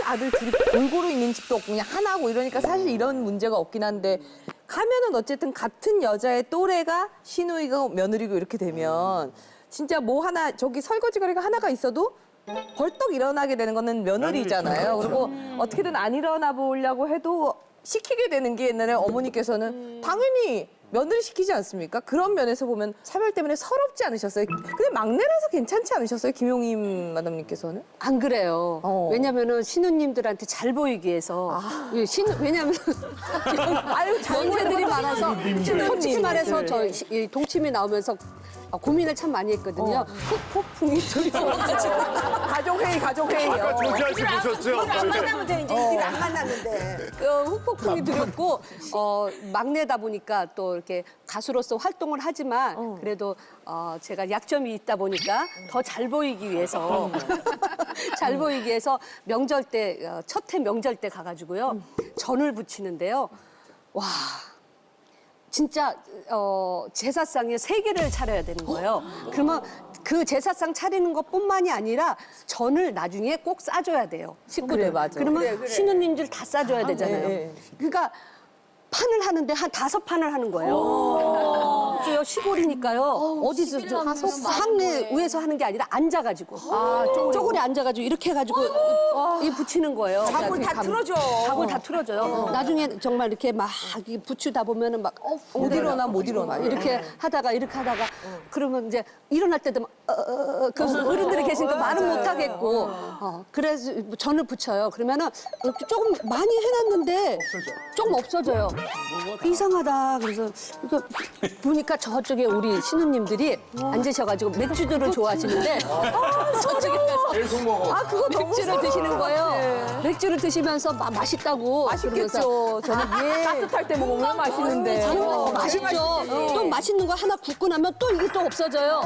아들 둘이 골고루 있는 집도 없고 그냥 하나고 이러니까 사실 이런 문제가 없긴 한데 가면은 어쨌든 같은 여자의 또래가 시누이가 며느리고 이렇게 되면 진짜 뭐 하나 저기 설거지거리가 하나가 있어도 벌떡 일어나게 되는 거는 며느리잖아요. 그리고 어떻게든 안 일어나 보려고 해도 시키게 되는 게 옛날에 어머니께서는 당연히 며느리 시키지 않습니까? 그런 면에서 보면 차별 때문에 서럽지 않으셨어요? 근데 막내라서 괜찮지 않으셨어요? 김용임 마담님께서는? 안 그래요. 왜냐면은 신우님들한테 잘 보이기 위해서. 왜냐면 아유, 잘 연세들이 보이는 많아서 솔직히 말해서 저 이 동치미 나오면서 고민을 참 많이 했거든요. 폭풍이 들어와가지고. 가족회의요. 아까 조지아 씨 보셨죠? 안 만나면 돼. 이제 이들 안 만났는데. 후폭풍이 들었고 막내다 보니까 또 이렇게 가수로서 활동을 하지만 그래도 제가 약점이 있다 보니까 더 잘 보이기 위해서 잘 보이기 위해서 명절 때 첫 해 명절 때 가가지고요 전을 부치는데요. 와. 진짜 제사상에 3개를 차려야 되는 거예요. 그러면 그 제사상 차리는 것뿐만이 아니라 전을 나중에 꼭 싸줘야 돼요. 식구들. 그래, 맞아. 그러면 신우님들 다 싸줘야 되잖아요. 네. 그러니까 판을 하는데 한 5판을 하는 거예요. 저 시골이니까요. 어디서 상내 위에서 하는 게 아니라 앉아가지고 쪼그려 앉아가지고 이렇게 해가지고 이 붙이는 거예요. 밥을 다 틀어줘. 밥을 다 틀어줘요. 나중에 정말 이렇게 막 붙이다 보면은 막 못 일어나, 못 일어나. 이렇게 하다가 그러면 이제 일어날 때도 막 그래서 어른들이 계시니까 말은 못 하겠고 그래서 전을 붙여요. 그러면은 조금 많이 해놨는데 조금 없어져요. 이상하다. 그래서 이거 보니까 저쪽에 우리 신우님들이 앉으셔가지고 맥주들을 좋아하시는데 저쪽에 가서 그거 너무 맥주를 드시는 거예요. 맥주를 드시면서 맛있다고 맛있겠죠. 저는 따뜻할 때 먹으면 맛있는데. 맛있죠. 또 맛있는 거 하나 굽고 나면 또 이게 또 없어져요.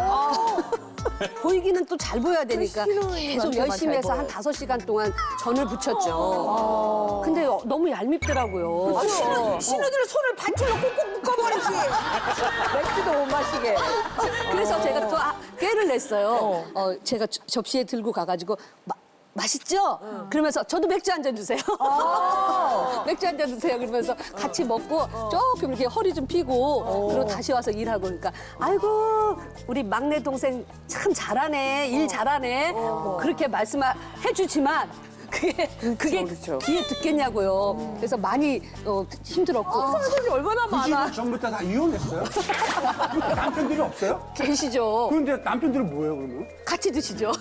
보이기는 또 잘 보여야 되니까 계속 열심히 해서 한 5시간 동안 전을 부쳤죠. 근데 너무 얄밉더라고요. 신우들 손을 반줄로 꾹꾹 묶어버리지. 맥주도 못 마시게. 그래서 제가 또 꾀를 냈어요. 제가 접시에 들고 가가지고 맛있죠? 그러면서 저도 맥주 한 잔 주세요. 맥주 한 잔 주세요. 그러면서 같이 먹고 조금 이렇게 허리 좀 펴고 그리고 다시 와서 일하고 그러니까 아이고 우리 막내 동생 참 잘하네. 일 잘하네. 뭐 그렇게 말씀해 주지만 그게 그렇죠. 귀에 듣겠냐고요. 그래서 많이 힘들었고 사람이 얼마나 많아. 전부터 다 이혼했어요? 남편들이 없어요? 계시죠. 그런데 남편들은 뭐예요, 그러면? 같이 드시죠.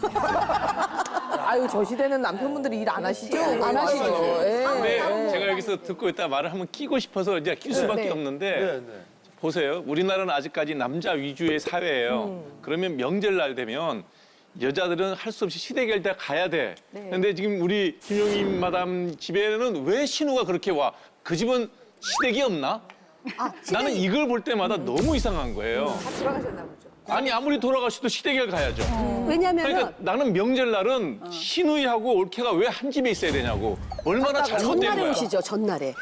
아유, 저 시대는 남편분들이 일 안 하시죠? 안 하시죠. 예. 근데 제가 여기서 듣고 있다 말을 한번 끼고 싶어서 이제 낄 수밖에 없는데 보세요. 우리나라는 아직까지 남자 위주의 사회예요. 그러면 명절날 되면 여자들은 할 수 없이 시댁에 다 가야 돼. 근데 지금 우리 김용임 마담 집에는 왜 신우가 그렇게 와? 그 집은 시댁이 없나? 나는 이걸 볼 때마다 너무 이상한 거예요. 돌아가셨나 보죠. 아니 아무리 돌아가셔도 시댁에 가야죠. 왜냐면은 그러니까 나는 명절날은 시누이하고 올케가 왜 한 집에 있어야 되냐고. 얼마나 잘못된 전날에 거야. 오시죠. 전날에.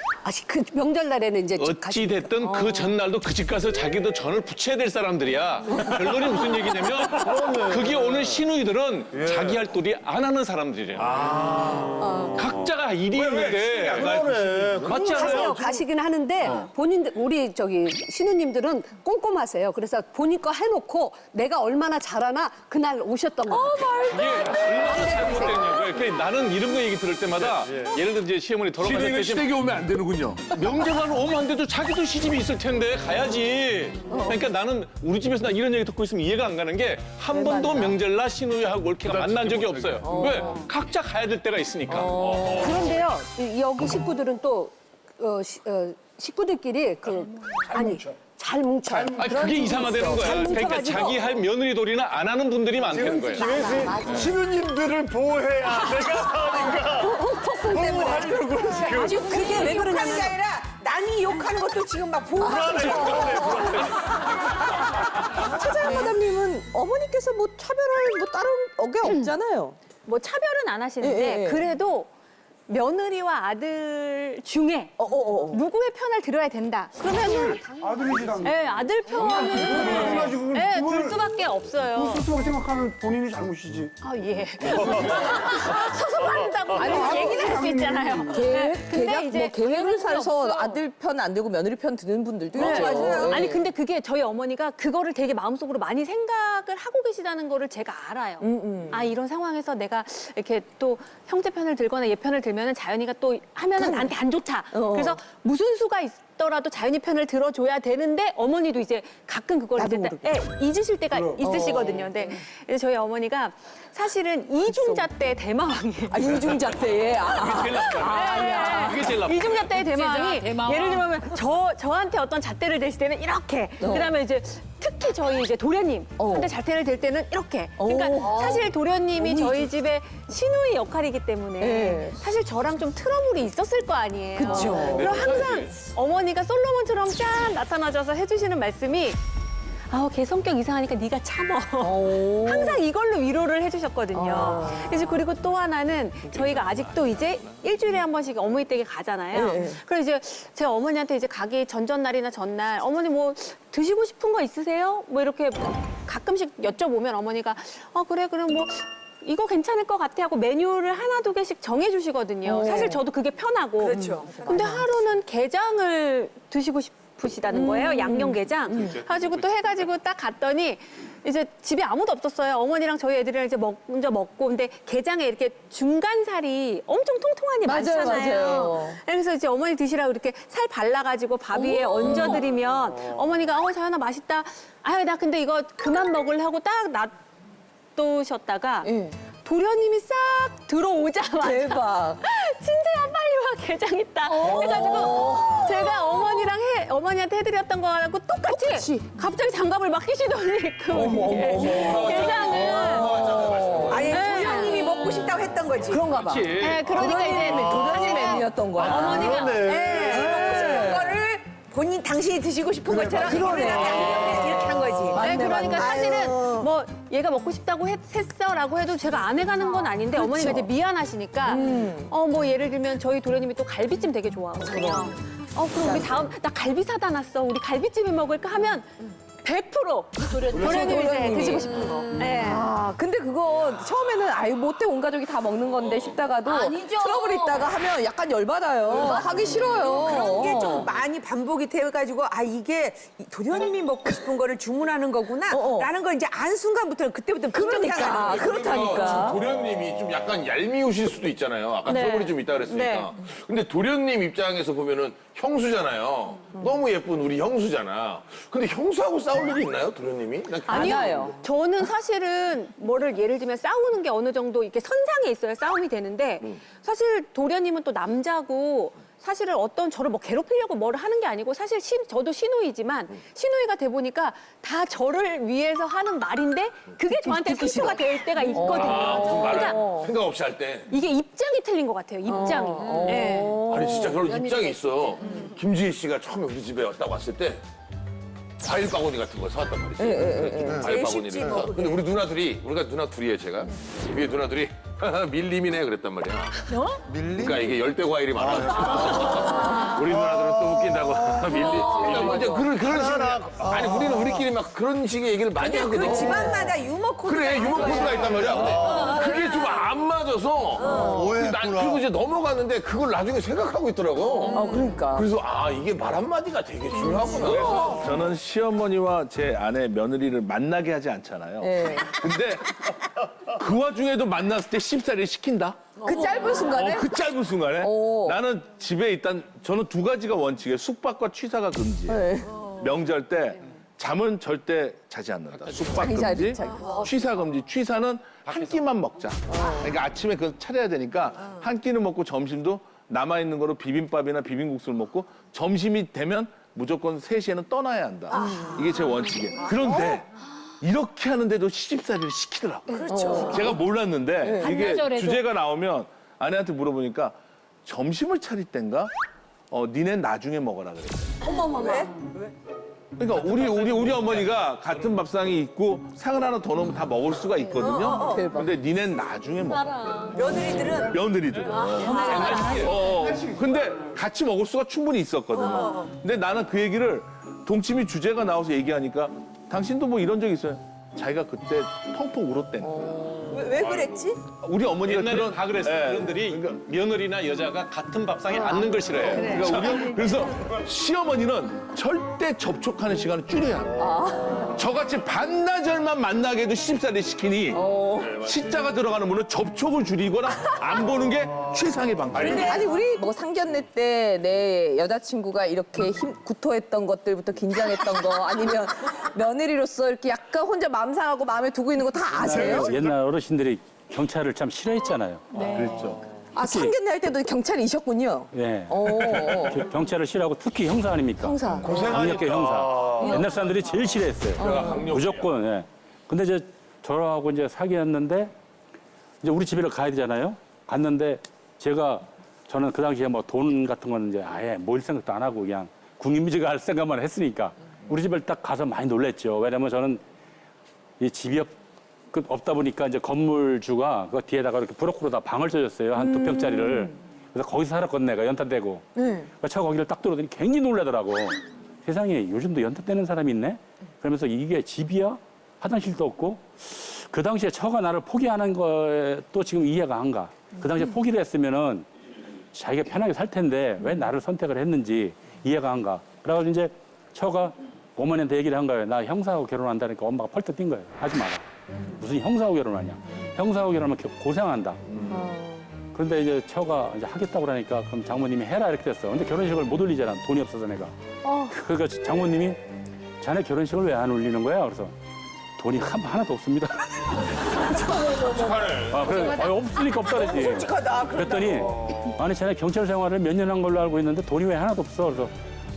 그 명절날에는 이제 어찌 됐든 그 전날도 그 집 가서 자기도 전을 부쳐야 될 사람들이야. 결론이 무슨 얘기냐면 그게 오는 시누이들은 자기 할 도리 안 하는 사람들이야. 각자가 일이 있는데 맞지 가세요. 않아요? 가시긴 하는데 본인들 우리 시누님들은 꼼꼼하세요. 그래서 본인 거 해놓고 내가 얼마나 잘하나 그날 오셨던 거 같아요. 이게 얼마나 잘못됐냐고요. 그러니까 나는 이런 거 얘기 들을 때마다 예를 들어 이제 시어머니 돌아가실 시댁에 때 시댁에 오면 안 되는군요. 명절날 오면 안 돼도 자기도 시집이 있을 텐데 가야지. 그러니까 나는 우리 집에서 나 이런 얘기 듣고 있으면 이해가 안 가는 게 한 번도 명절날 시누이하고 올케가 만난 적이 없어요. 왜? 각자 가야 될 때가 있으니까. 그런데요. 여기 식구들은 또 식구들끼리 잘 뭉쳐요. 아니, 그게 이상하다는 거야. 그러니까 뭉쳐가지고. 자기 할 며느리 도리는 안 하는 분들이 많다는 거예요. 김혜수 신우님들을 보호해야 내가 사니까 보호하려고 지금. 지금 그게 왜 욕하는 그러냐면 게 아니라 남이 욕하는 것도 지금 막 보호하고 있어. 최자연 마담님은 어머니께서 뭐 차별할 뭐 다른 게 없잖아요. 뭐 차별은 안 하시는데 예, 예. 그래도 며느리와 아들 중에 누구의 편을 들어야 된다. 그러면은 아들이랑 아들 편을 그래가지고 들 수밖에 없어요. 스스로 생각하는 본인이 잘못이지. 아 예. 서서 받는다고 아니 얘기를 있잖아요. 계획, 이제 뭐 계획을 그런 게 살서 없어. 아들 편 안 되고 며느리 편 드는 분들도 네. 있죠. 맞아요. 예. 아니 근데 그게 저희 어머니가 그거를 되게 마음속으로 많이 생각을 하고 계시다는 거를 제가 알아요. 아 이런 상황에서 내가 이렇게 또 형제 편을 들거나 얘 편을 들면은 자연이가 또 하면은 나한테 안 좋다. 그래서 무슨 수가 있더라도 자연이 편을 들어줘야 되는데 어머니도 이제 가끔 그걸 나도 이제 잊으실 때가 있으시거든요. 근데 이제 저희 어머니가 사실은 이중자 때 대마왕이에요. 아, 이중자 때에. 아, 그게 제일 나쁘다. 그게 제일 나쁘다. 이중자 때의 대마왕이 예를 들면 저한테 어떤 잣대를 댈 때는 이렇게 그다음에 이제 특히 저희 이제 도련님한테 잣대를 댈 때는 이렇게 그러니까 사실 도련님이 저희 집의 시누이 역할이기 때문에 네. 사실 저랑 좀 트러블이 있었을 거 아니에요. 그쵸. 그럼 항상 어머니가 솔로몬처럼 짠 나타나셔서 해주시는 말씀이 아우 걔 성격 이상하니까 네가 참어. 항상 이걸로 위로를 해주셨거든요. 그래서 그리고 또 하나는 저희가 아직도 이제 일주일에 한 번씩 어머니 댁에 가잖아요. 네. 그래서 이제 제 어머니한테 이제 가기 전날이나 전날 어머니 뭐 드시고 싶은 거 있으세요? 뭐 이렇게 가끔씩 여쭤보면 어머니가 그래 그럼 뭐 이거 괜찮을 것 같아 하고 메뉴를 하나 두 개씩 정해주시거든요. 사실 저도 그게 편하고. 그렇죠. 근데 하루는 게장을 드시고 싶으시다는 거예요. 양념게장. 가지고 또 해가지고 딱 갔더니 이제 집에 아무도 없었어요. 어머니랑 저희 애들이랑 이제 먼저 먹고. 근데 게장에 이렇게 중간살이 엄청 통통하니 맞아요, 많잖아요. 맞아요. 그래서 이제 어머니 드시라고 이렇게 살 발라가지고 밥 위에 얹어드리면 어머니가 자연아 맛있다. 아유 나 근데 이거 그만 먹으려 하고 딱 놔두셨다가 예. 도련님이 싹 들어오자마자 대박. 친세야 빨리 와 게장 있다 해가지고 제가 어머니한테 해드렸던 거하고 똑같이 갑자기 장갑을 막 끼시더니 그 게장을 아예 네. 도련님이 먹고 싶다고 했던 거지. 그런가 봐. 그렇지. 네, 그러니까 이제 도련님 메뉴였던 거야. 어머니가 먹고 싶은 거를 당신이 드시고 싶은 것처럼 그러네. 이렇게 한 거지. 맞네, 그러니까 맞네. 사실은 뭐 얘가 먹고 싶다고 했어라고 해도 제가 안 해가는 건 아닌데 어머니가 이제 미안하시니까 뭐 예를 들면 저희 도련님이 또 갈비찜 되게 좋아하거든요. 그럼 우리 다음 나 갈비 사다 놨어. 우리 갈비찜을 먹을까 하면 100% 도련님이 이제 드시고 싶은 거. 네. 아, 근데 그거 처음에는 아유 못돼 온 가족이 다 먹는 건데 싶다가도 아니죠. 트러블 있다가 하면 약간 열받아요. 하기 싫어요. 그런 게 좀 많이 반복이 돼가지고 이게 도련님이 먹고 싶은 거를 주문하는 거구나 라는 걸 이제 안 순간부터는 그때부터 그러니까 그렇다니까. 도련님이 좀 약간 얄미우실 수도 있잖아요. 아까 네. 트러블이 좀 있다 그랬으니까. 네. 근데 도련님 입장에서 보면은 형수잖아요. 너무 예쁜 우리 형수잖아. 근데 형수하고 싸울 일이 있나요, 도련님이? 난 아니요. 많아요. 저는 사실은 뭐를 예를 들면 싸우는 게 어느 정도 이렇게 선상에 있어야 싸움이 되는데 사실 도련님은 또 남자고 사실은 어떤 저를 뭐 괴롭히려고 뭘 하는 게 아니고 사실 저도 시누이지만 시누이가 돼 보니까 다 저를 위해서 하는 말인데 그게 저한테 상처가 될 때가 있거든요. 무슨 말을 그러니까 생각 없이 할 때. 이게 입장이 틀린 것 같아요. 입장이. 네. 아니 진짜 그런 입장이 있어. 김지희 씨가 처음에 우리 집에 왔을 때 과일 바구니 같은 거 사왔단 말이지. 과일 바구니를 쉽지, 뭐 사서. 근데 우리 누나들이 우리가 누나 둘이에요 제가. 위에 누나들이 밀림이네 그랬단 말이야. 그러니까 이게 열대 과일이 많아가지고 우리 누나들은 또 웃긴다고 밀림. 이제 그런 식으로 아니 우리는 우리끼리 막 그런 식의 얘기를 많이 하거든. 그 집안마다 유머 코드가 그래 유머 있는 코드가 거야. 있단 말이야. 근데 그게 좀 안 맞아서 난 그리고 이제 넘어갔는데 그걸 나중에 생각하고 있더라고. 그러니까. 그래서 이게 말 한마디가 되게 중요하구나. 저는 시어머니와 제 아내 며느리를 만나게 하지 않잖아요. 네. 근데 그 와중에도 만났을 때 쉽사리를 시킨다? 그 짧은 순간에 그 짧은 순간에 오. 나는 집에 일단 저는 두 가지가 원칙이에요. 숙박과 취사가 금지예요. 네. 명절 때 잠은 절대 자지 않는다. 숙박 자기 자리, 금지, 자기. 취사 금지. 취사는 한 끼만 먹자. 그러니까 아침에 그거 차려야 되니까 한 끼는 먹고 점심도 남아있는 거로 비빔밥이나 비빔국수를 먹고 점심이 되면 무조건 3시에는 떠나야 한다. 이게 제 원칙이에요. 그런데 이렇게 하는데도 시집살이를 시키더라고요. 그렇죠. 제가 몰랐는데 이게 반나절에도. 주제가 나오면 아내한테 물어보니까 점심을 차릴 땐가 니네 나중에 먹어라 그랬어요. 왜? 그러니까 우리 어머니가 같은 밥상이 있고 상을 하나 더 넣으면 다 먹을 수가 있거든요. 대박. 근데 니넨 나중에 먹어. 며느리들은 며느리들은. 근데 같이 먹을 수가 충분히 있었거든요. 근데 나는 그 얘기를 동치미 주제가 나와서 얘기하니까 당신도 뭐 이런 적 있어요? 자기가 그때 펑펑 울었대는 거예요. 왜 그랬지? 우리 어머니가 옛날에 그런 다 그랬어요. 예, 어른들이 며느리나 여자가 같은 밥상에 앉는 걸 싫어해요. 그러니까 그래서 시어머니는 절대 접촉하는 시간을 줄여야 합니다. 저같이 반나절만 만나게 해도 시집살이 시키니 시자가 들어가는 분은 접촉을 줄이거나 안 보는 게 최상의 방법이에요. 아니 우리 뭐 상견례 때 내 여자친구가 이렇게 구토했던 것들부터 긴장했던 거 아니면 며느리로서 이렇게 약간 혼자 마음 상하고 마음에 두고 있는 거 다 아세요? 옛날 어르신들이 경찰을 참 싫어했잖아요. 그렇죠. 아 상견례 할 때도 경찰이셨군요. 예. 오. 경찰을 싫어하고 특히 형사 아닙니까? 형사. 강력계 형사. 옛날 사람들이 제일 싫어했어요. 무조건. 예. 근데 이제 저하고 이제 사귀었는데 이제 우리 집에 가야 되잖아요. 갔는데 저는 그 당시에 뭐 돈 같은 거는 이제 아예 모일 생각도 안 하고 그냥 국민미지가 할 생각만 했으니까 우리 집을 딱 가서 많이 놀랬죠. 왜냐면 저는 이 집이 없다 보니까 이제 건물주가 그 뒤에다가 이렇게 브로커로다 방을 줘줬어요. 한 2평짜리를. 그래서 거기서 살았거든 내가 연탄대고. 그러니까 저 거기를 딱 들어오더니 굉장히 놀라더라고. 세상에 요즘도 연탄대는 사람이 있네? 그러면서 이게 집이야? 화장실도 없고. 그 당시에 처가 나를 포기하는 거에 또 지금 이해가 안 가. 그 당시에 포기를 했으면은 자기가 편하게 살 텐데 왜 나를 선택을 했는지 이해가 안 가. 그래가지고 이제 처가 어머니한테 얘기를 한 거예요. 나 형사하고 결혼한다니까 엄마가 펄떡 뛴 거예요. 하지 마라. 무슨 형사하고 결혼하냐. 형사하고 결혼하면 고생한다. 그런데 이제 처가 이제 하겠다고 그러니까 그럼 장모님이 해라 이렇게 됐어. 근데 결혼식을 못 올리잖아. 돈이 없어서 내가. 그러니까 장모님이 자네 결혼식을 왜 안 올리는 거야? 그래서 돈이 하나도 없습니다. 그래, 없으니까 없다 그랬지. 솔직하다. 그랬더니 아니 자네 경찰 생활을 몇 년 한 걸로 알고 있는데 돈이 왜 하나도 없어? 그래서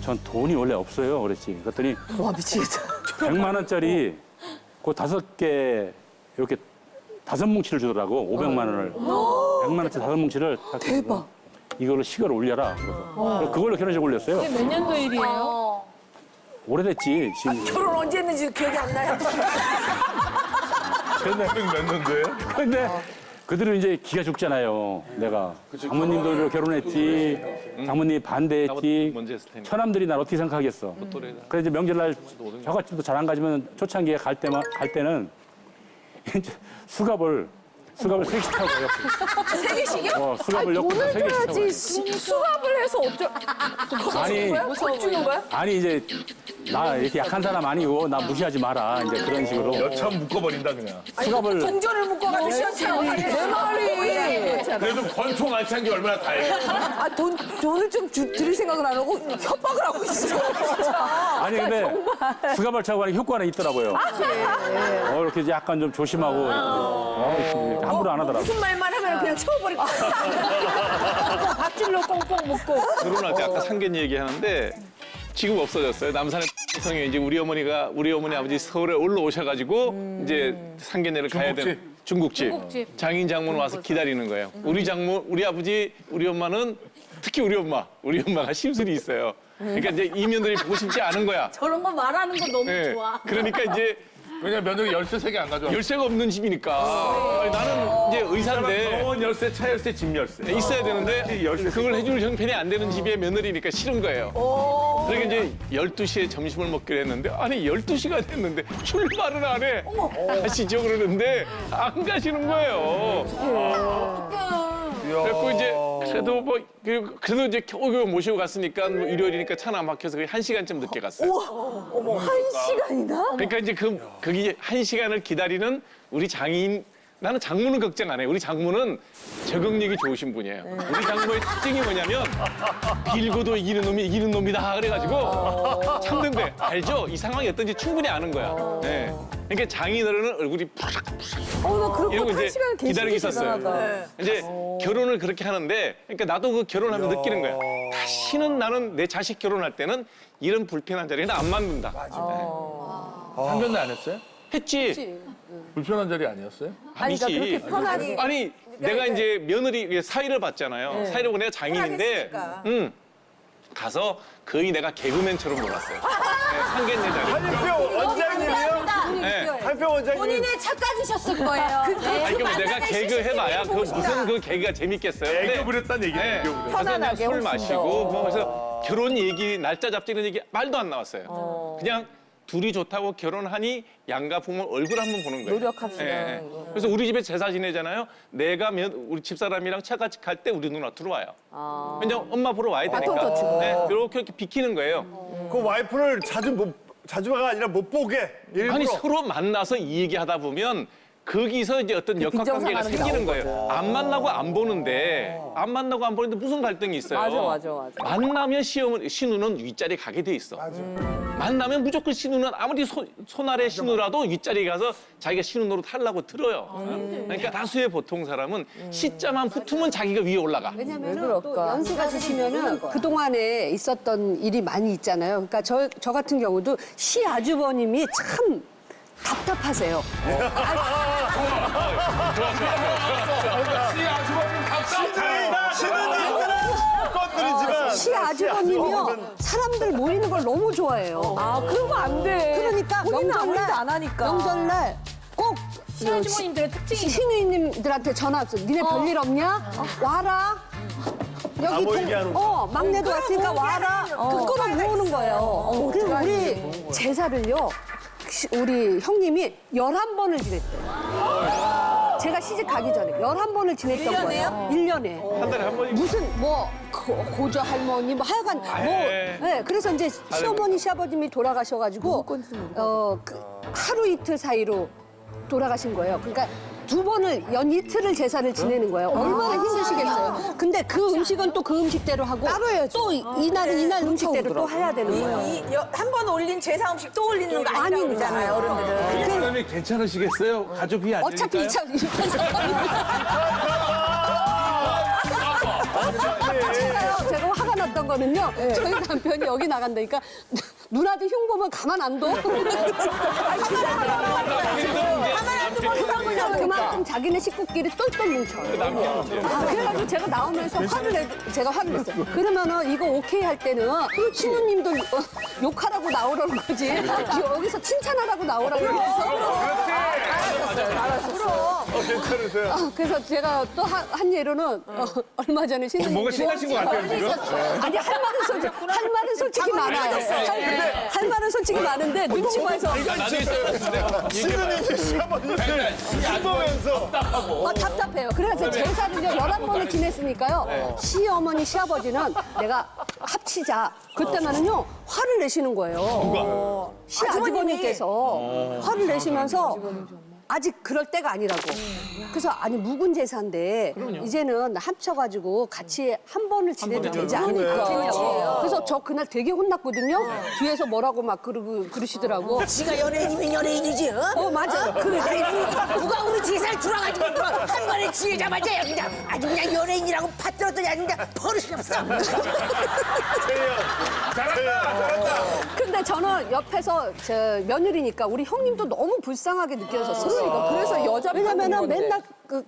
전 돈이 원래 없어요. 그랬지. 그랬더니 와 미치겠다. 100만 원짜리 그 5개 이렇게 5뭉치를 주더라고. 500만 원을. 100만 원짜리 5뭉치를 대박. 이걸로 식을 올려라. 그래서 그걸로 결혼식 올렸어요. 몇 년도 일이에요? 오래됐지. 지금. 결혼 언제 했는지 기억이 안 나요. 근데 그들은 이제 기가 죽잖아요. 내가 장모님들도 결혼했지, 장모님이 반대했지. 먼저 했을 테니까. 처남들이 날 어떻게 생각하겠어. 그래서 이제 명절날 저같이도 잘 안 가지면 초창기에 갈 때는 이제 수갑을 3개씩 하고 가요. 3개씩이요? 수갑을 엮고 3개씩 하고 가요. 수갑을 해서 주는 거야? 아니 이제 나 이렇게 약한 사람 아니고 나 무시하지 마라. 이제 그런 식으로 여참 묶어버린다 그냥. 수갑을 동전을 묶어가지고 시원찮게 내 말이. 그래도 권총 안 찬 게 얼마나 다행이야. 아 돈을 좀 드릴 생각은 안 하고 협박을 하고 있어. 아니 근데 수갑을 차고 하는 효과는 있더라고요. 이렇게 이제 약간 좀 조심하고 이렇게 함부로 안 하더라고. 무슨 말만 하면 그냥 채워버릴 거야. 밧줄로 꽁꽁 묶고. 결혼할 때 아까 상견 얘기하는데 지금 없어졌어요. 남산의 성에 이제 우리 어머니 아버지 서울에 올라오셔가지고 이제 상견례를 가야 되는 중국집. 장인 장모는 와서 기다리는 거예요. 우리 아버지, 우리 엄마는 특히 우리 엄마가 심술이 있어요. 그러니까 이제 이면들이 보고 싶지 않은 거야. 저런 거 말하는 거 너무 네. 좋아. 그러니까 이제 왜냐면 며느리 열쇠 3개 안 가져와. 열쇠가 없는 집이니까. 아니, 나는 이제 의사인데 병원 열쇠, 차 열쇠, 집 열쇠. 있어야 되는데 그걸 해줄 형편이 안 되는 집의 며느리니까 싫은 거예요. 그러니까 이제 12시에 점심을 먹기로 했는데 아니 12시가 됐는데 출발을 안 해. 가시죠 그러는데 안 가시는 거예요. 그래갖고 이제 그래도 이제 겨우 모시고 갔으니까 뭐 일요일이니까 차는 안 막혀서 거의 1시간쯤 늦게 갔어요. 어머 1시간이나? 그러니까 이제 거기 1시간을 기다리는 우리 장인, 나는 장모는 걱정 안 해요. 우리 장모는 적응력이 좋으신 분이에요. 우리 장모의 특징이 뭐냐면 빌고도 이기는 놈이 이기는 놈이다 그래가지고 참는 거예요. 알죠? 이 상황이 어떤지 충분히 아는 거야. 네. 그러니까 장인어른은 얼굴이 나 그렇고 이러고 1시간 이제 계시기 기다리고 있었어요. 대단하다. 이제 결혼을 그렇게 하는데 그러니까 나도 그 결혼하면 느끼는 거야. 다시는 나는 내 자식 결혼할 때는 이런 불편한 자리는 안 만든다. 상견례 안 했어요? 했지. 불편한 자리 아니었어요? 아니 그러니까 그렇게 편하게 아니 내가 이제 며느리 사위를 봤잖아요. 사위를 보고 내가 장인인데 가서 거의 내가 개그맨처럼 놀았어요. 네, 상견례 자리. 한표 원장님이요? 네. 한표 원장님. 본인의 착각이셨을 거예요. 아니 그럼 내가 개그 해봐야 그 무슨 그 개그가 재밌겠어요. 근데 애교 부렸다는 얘기네. 네. 애교 부렸다. 그래서 그냥 편안하게 술 훨씬 마시고 더. 뭐 그래서 결혼 얘기 날짜 잡지 이런 얘기 말도 안 나왔어요. 그냥 둘이 좋다고 결혼하니 양가 부모 얼굴 한번 보는 거예요. 노력합시다. 예. 그래서 우리 집에 제사 지내잖아요. 내가 우리 집사람이랑 처갓집 갈 때 우리 누나 들어와요. 왜냐면 엄마 보러 와야 되니까. 네, 이렇게 비키는 거예요. 그 와이프를 자주가 아니라 못 보게 일부러. 아니 서로 만나서 이 얘기하다 보면 거기서 이제 어떤 역학관계가 빈정상하는 게 생기는 나오거든. 거예요. 안 만나고 안 보는데 무슨 갈등이 있어요. 맞아. 만나면 신우는 윗자리 가게 돼 있어. 만나면 무조건 신우는 아무리 손 아래 신우라도 윗자리 가서 자기가 신우 노릇 하려고 들어요. 그러니까 다수의 보통 사람은 시자만 붙으면 자기가 위에 올라가. 왜냐면 또 그럴까? 연세가 드시면은 그동안에 있었던 일이 많이 있잖아요. 그러니까 저 같은 경우도 시아주버님이 참 답답하세요. 시아주버님이요. 사람들 모이는 걸 너무 좋아해요. 아, 그러면 안 돼. 그러니까 본인은 아무 일도 안 하니까. 명절날 꼭 시아주머님들의 특징이 신우이님들한테 전화 왔어. 니네 별일 없냐? 와라. 여기 모이게 하는 막내도 왔으니까 와라. 그거만 모으는 거예요. 그리고 우리 제사를요. 우리 형님이 11번을 지냈대요. 제가 시집 가기 전에 11번을 지냈던 거예요. 1년에. 한 달에 한 번이 무슨 고조 할머니 하여간 네, 그래서 이제 시어머니 시아버님이 돌아가셔가지고 하루 이틀 사이로 돌아가신 거예요. 그러니까 2번을 연 이틀을 제사를 지내는 거예요. 얼마나 힘드시겠어요. 근데 그 음식은 또 그 음식대로 하고 따로 해야죠. 또 이날은 이날 음식대로 또 해야 되는 거예요. 한 번 올린 제사 음식 또 올리는 거 아니라고 그러잖아요, 어른들은. 사람이 괜찮으시겠어요? 가족이 안 어차피 되니까요? 제가 화가 났던 거는요. 저희 남편이 여기 나간다니까 누나들 흉 보면 가만 안 둬. 그만큼 자기네 식구끼리 똘똘 뭉쳐요. 그래가지고 제가 나오면서 제가 화를 냈어요. 그러면은 이거 오케이 할 때는 신우님도 욕하라고 나오라는 거지. 여기서 칭찬하라고 나오라고 그랬어. 괜찮으세요? 그래서 제가 또 한 예로는 얼마 전에 신우님 뭔가 신나신 것 같아요, 지금. 아니 할 말은 솔직히 많아요. 할 말은 솔직히 많은데 눈치 봐서 나도 있어요. 신우님 시아버님들 보면서 답답해요. 그래서 제사를요 11번을 지냈으니까요. 시어머니 시아버지는 내가 합치자. 그때만은요 화를 내시는 거예요. 시아주버님께서 화를 내시면서 아직 그럴 때가 아니라고. 그래서 아니 묵은 제사인데 이제는 합쳐가지고 같이 한 번을 지내도 되지 않을까. 그래서 저 그날 되게 혼났거든요. 뒤에서 뭐라고 막 그러시더라고. 지가 연예인이면 연예인이지, 맞아. 누가 우리 제사를 들어가지고 한 번에 지내자마자 그냥 아주 그냥 연예인이라고 받들었더니 아주 그냥 버릇이 없어. 근데 저는 옆에서 며느리니까 우리 형님도 너무 불쌍하게 느껴졌었어요. 그래서 여자 왜냐면은 건데. 맨날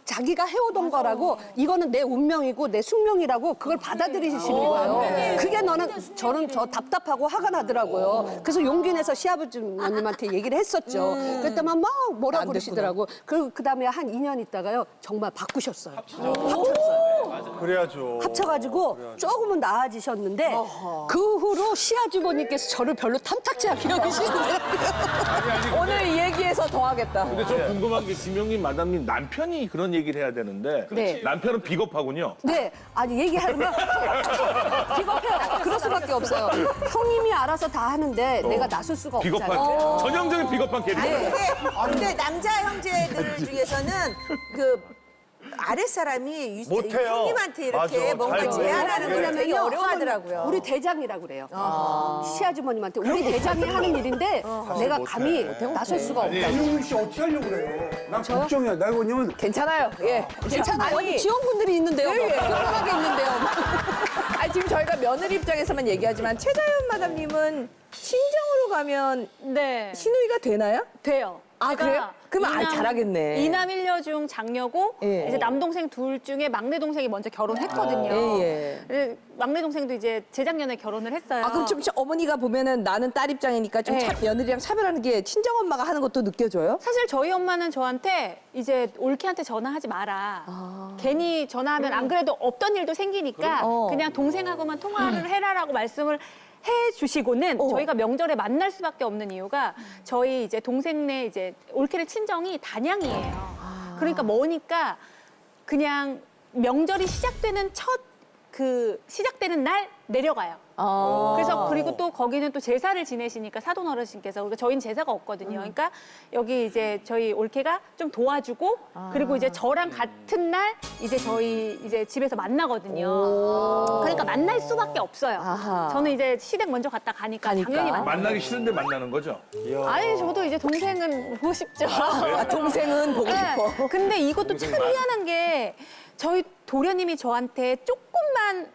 자기가 해오던 거라고 이거는 내 운명이고 내 숙명이라고 그걸 받아들이시는 거예요. 그게 저는 답답하고 화가 나더라고요. 그래서 용기 내서 시아버지님한테 얘기를 했었죠. 그랬더니 막 뭐라 그러시더라고. 그다음에 한 2년 있다가요. 정말 바꾸셨어요. 합쳤어요. 그래야죠. 합쳐가지고 조금은 나아지셨는데 그 후로 시아주버님께서 저를 별로 탐탁지 않게 여기시는데 오늘 이 얘기에서 더 하겠다. 근데 저 궁금한 게 김영민 마담님 남편이 그런 얘기를 해야 되는데 네. 남편은 비겁하군요. 네, 아니 얘기하면 비겁해요. 그럴 수밖에 없어요. 형님이 알아서 다 하는데 내가 나설 수가 비겁한 없잖아요. 전형적인 비겁한 캐릭터. 근데 남자 형제들 중에서는 그 아랫사람이 못해요. 형님한테 이렇게 맞아, 뭔가 잘 제안하는 걸 되게 왜냐면요, 어려워하더라고요. 우리 대장이라고 그래요. 시아주머님한테 우리 대장이 하는 일인데 내가 감히 나설 수가 없다. 이용민 씨 어떻게 하려고 그래요? 난 걱정이야. 나 왜냐면 괜찮아요. 예. 괜찮아요. 여기 지원군들이 있는데요. 뭐. 편하게 있는데요. 아니, 지금 저희가 며느리 입장에서만 얘기하지만 최자연 마담님은 친정으로 가면 네. 신우이가 되나요? 돼요. 아, 제가 그래요? 그러면 잘하겠네. 이남 1녀 중 장녀고 예. 이제 남동생 둘 중에 막내 동생이 먼저 결혼했거든요. 예. 막내 동생도 이제 재작년에 결혼을 했어요. 아, 그럼 좀 어머니가 보면은 나는 딸 입장이니까 좀 네. 며느리랑 차별하는 게 친정 엄마가 하는 것도 느껴져요? 사실 저희 엄마는 저한테 이제 올케한테 전화하지 마라. 괜히 전화하면 안 그래도 없던 일도 생기니까 그냥 동생하고만 통화를 해라라고 말씀을 해주시고는 저희가 명절에 만날 수밖에 없는 이유가 저희 이제 동생네 이제 올케리 친정이 단양이에요. 그러니까 머니까 그냥 명절이 시작되는 시작되는 날 내려가요. 그래서 그리고 또 거기는 또 제사를 지내시니까 사돈 어르신께서 그러니까 저희는 제사가 없거든요. 그러니까 여기 이제 저희 올케가 좀 도와주고 그리고 이제 저랑 같은 날 이제 저희 이제 집에서 만나거든요. 그러니까 만날 수밖에 없어요. 저는 이제 시댁 먼저 갔다 가니까 당연히 만나기 싫은데 만나는 거죠? 아니 저도 이제 동생은 보고 싶죠. 동생은 보고 싶어. 근데 이것도 참 미안한 게 저희 도련님이 저한테 조금만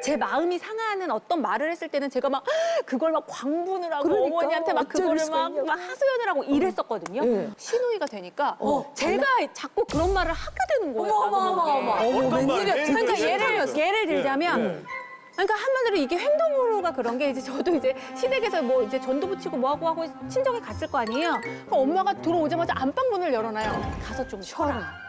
제 마음이 상하는 어떤 말을 했을 때는 제가 막 그걸 막 광분을 하고 그러니까, 어머니한테 막 어쩔 그거를 수가 막 하소연을 하고 이랬었거든요. 시누이가 되니까 제가 자꾸 그런 말을 하게 되는 거예요. 어머, 웬일이야. 그러니까 예를 들자면 그러니까 한마디로 이게 횡동으로가 그런 게 이제 저도 이제 시댁에서 뭐 이제 전도 붙이고 뭐하고 하고 친정에 갔을 거 아니에요. 그럼 엄마가 들어오자마자 안방 문을 열어놔요. 가서 좀 쉬어라.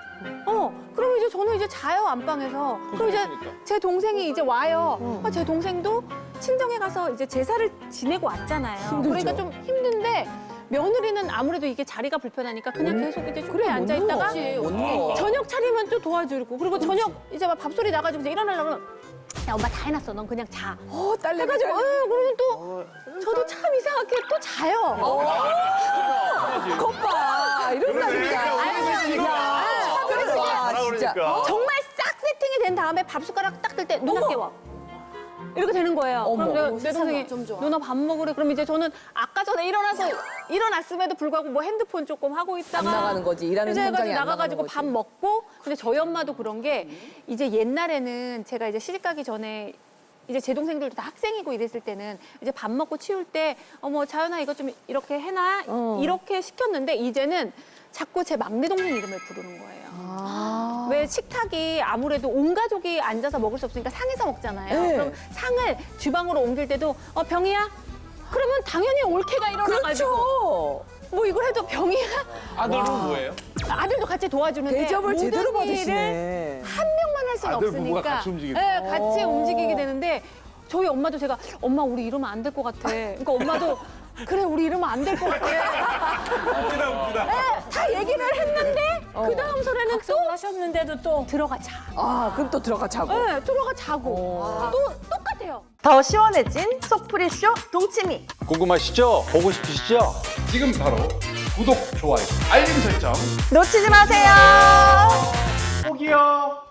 그럼 이제 저는 이제 자요 안방에서. 그럼 이제 제 동생이 이제 와요. 제 동생도 친정에 가서 이제 제사를 지내고 왔잖아요. 그러니까 좀 힘든데 며느리는 아무래도 이게 자리가 불편하니까 그냥 계속 이제 소파에 앉아 있다가 저녁 차리면 또 도와주고 그리고 저녁 이제 막 밥소리 나가지고 이제 일어나려면 야 엄마 다 해놨어. 넌 그냥 자. 딸 해가지고 그러면 또 저도 참 이상하게 또 자요. 겉봐. 이런다니까. 진짜. 정말 싹 세팅이 된 다음에 밥 숟가락 딱 들 때 누나 깨워. 이렇게 되는 거예요. 그럼 내 동생이 누나 밥 먹으래. 그럼 이제 저는 아까 전에 일어났음에도 불구하고 뭐 핸드폰 조금 하고 있다가 안 나가는 거지. 일하는 이제 현장에 안 나가가지고 나가는 밥 먹고. 근데 저희 엄마도 그런 게 이제 옛날에는 제가 이제 시집 가기 전에 이제 제 동생들도 다 학생이고 이랬을 때는 이제 밥 먹고 치울 때 어머 자연아 이거 좀 이렇게 해놔 이렇게 시켰는데 이제는 자꾸 제 막내 동생 이름을 부르는 거예요. 왜 식탁이 아무래도 온 가족이 앉아서 먹을 수 없으니까 상에서 먹잖아요. 그럼 상을 주방으로 옮길 때도 병이야? 그러면 당연히 올케가 일어나가지고 뭐 이걸 해도 병이야? 아들은 뭐예요? 아들도 같이 도와주는데 대접을 모든 제대로 일을 받으시네. 한 명만 할 수는 아들 없으니까 부부가 같이 움직이고. 네, 같이 움직이게 되는데 저희 엄마도 제가 엄마 우리 이러면 안 될 것 같아. 그러니까 엄마도 그래 우리 이러면 안 될 것 같아. 웃기다. 네, 다 얘기를 했는데 그 다음 설에는 또 하셨는데도 또 들어가 자. 그럼 또 들어가 자고. 네, 들어가 자고. 또 똑같아요. 더 시원해진 속풀이쇼 동치미. 궁금하시죠? 보고 싶으시죠? 지금 바로 구독, 좋아요, 알림 설정 놓치지 마세요. 꼭이요.